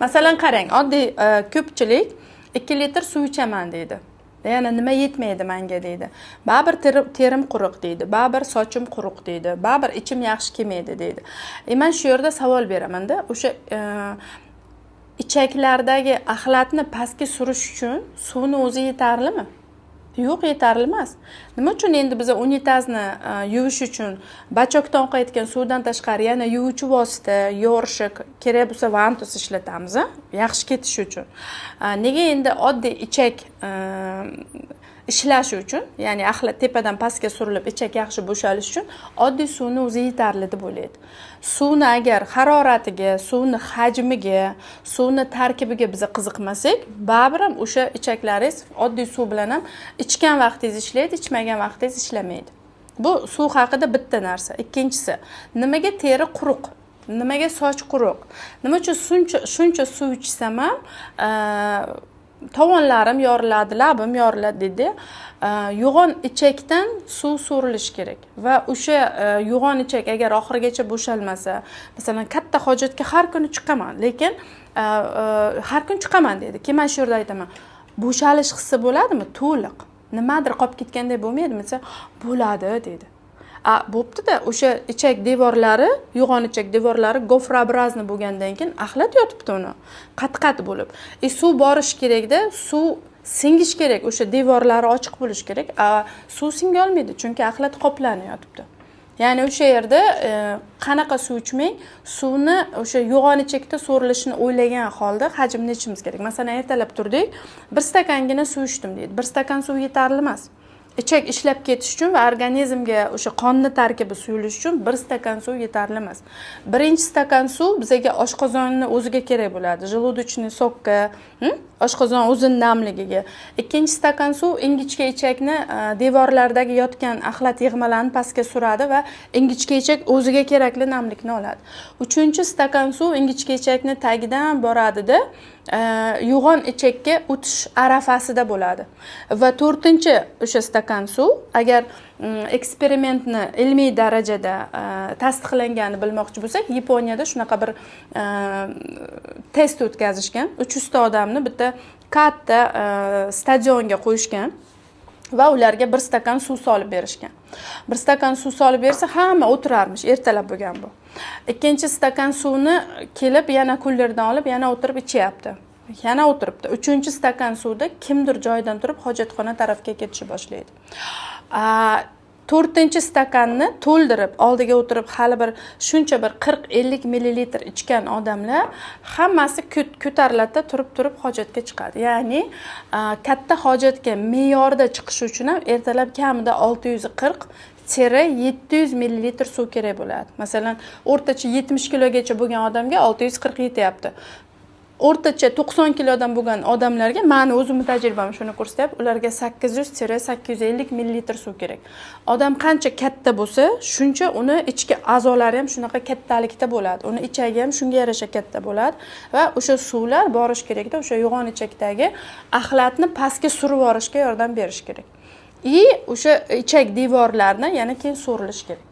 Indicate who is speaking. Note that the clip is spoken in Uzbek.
Speaker 1: Masalan qarang, oddiy ko'pchilik 2 litr suv ichaman deydi. Yana nima yetmaydi menga deydi. Baribir terim quruq deydi. Baribir sochim quruq deydi. Baribir ichim yaxshi kelmaydi deydi. Men shu yerda savol beraman-da, o'sha ichaklardagi axlatni pastga surish uchun suvni o'zi yetarlimi? Yo'q, yetarli emas. Nima uchun endi biz unitazni yuvish uchun bachokdan oqayotgan suvdan tashqari yana yuvuvchi vosita, yo'rshik kerak bo'lsa vantus ishlatamiz, yaxshi ketishi uchun. Nega endi oddiy ichak ishlashi uchun, ya'ni axlat tepadan pastga surilib ichak yaxshi bo'shalishi uchun oddiy suvni o'zi yetarli deb o'ylaydi. Suvni agar haroratiga, suvni hajmiga, suvni tarkibiga biz qiziqmasak, baribir ham o'sha ichaklaringiz oddiy suv bilan ham ichgan vaqtingiz ishlaydi, ichmagan vaqtingiz ishlamaydi. Bu suv haqida bitta narsa. Ikkinchisi, nimaga teri quruq? Nimaga soch quruq? Nima uchun shuncha suv ichsam ham tovonlarim yoriladi, labim yoriladi dedi. Yo'g'on ichakdan suv so'rilish kerak va o'sha yo'g'on ichak agar oxirigacha bo'shalmasa, masalan katta hojatga har kuni chiqaman, lekin har kun chiqaman dedi. Keyin men shu yerda aytaman, bo'shalish hissi bo'ladimi? To'liq. Nimadir qolib ketganday bo'lmaydimi? Desa, bo'ladi dedi. Bo'pti-da, o'sha ichak devorlari, yo'g'on ichak devorlari gofrabrazni bo'lgandan keyin axlat yotibdi uni, qat-qat bo'lib. Suv borish kerak-da, suv singish kerak, o'sha devorlari ochiq bo'lish kerak. Suv singa olmaydi, chunki axlat qoplanib yotibdi. Ya'ni o'sha yerda qanaqa suv ichmang, suvni o'sha yo'g'on ichakda so'rilishini o'ylagan holda hajmni ichimiz kerak. Masalan, ertalab turdik, 1 stakangina suv ichdim deydi. 1 stakan suv yetarli emas. Ichak ishlab ketish uchun va organizmga o'sha qonni tarkibi suyulish uchun 1 stakan suv yetarli emas. Birinchi stakan suv bizga oshqozonni o'ziga kerak bo'ladi. Желудочный sokka, oshqozon o'zining namligiga. Ikkinchi stakan suv ingichka ichakni devorlaridagi yotgan axlat yig'malarini pastga suradi va ingichka ichak o'ziga kerakli namlikni oladi. Uchinchi stakan suv ingichka ichakni tagidan boradida yo'g'on ichakka o'tish arafasida bo'ladi. Va 4-chi o'sha stakan suv agar eksperimentni ilmiy darajada tasdiqlanganini bilmoqchi bo'lsak, Yaponiyada shunaqa bir test o'tkazishgan. 300 ta odamni bitta katta stadionga qo'yishgan va ularga 1 stakan suv solib berishgan. 1 stakan suv solib bersa, hamma o'tirarmish, ertalab bo'lgan bu. Ikkinchi stakan suvni kelib yana kullerdan olib, yana o'tirib ichyapti. Yana o'tiribdi. 3-chi stakan suvda kimdir joyidan turib hojatxona tarafga ketishni boshlaydi. 4-chi stakanni to'ldirib, oldiga o'tirib hali bir shuncha bir 40-50 millilitr ichgan odamlar hammasi ko'tariladi, turib hojatga chiqadi. Ya'ni katta hojatga me'yorda chiqish uchun ham ertalab kamida 640-700 millilitr suv kerak bo'ladi. Masalan, o'rtacha 70 kilogacha bo'lgan odamga 640 yetyapti. O'rtacha 90 kilodan bo'lgan odamlarga, meni o'zimning tajribam shuni ko'rsatyapti, ularga 800-850 millilitr suv kerak. Odam qancha katta bo'lsa, shuncha uni ichki a'zolari ham shunaqa kattalikda bo'ladi. Uni ichagi ham shunga yarasha katta bo'ladi va o'sha suvlar borish kerakda, o'sha yo'g'on ichakdagi axlatni pastga surib yuborishga yordam berish kerak. O'sha ichak devorlarini yana keyin so'rilish kerak.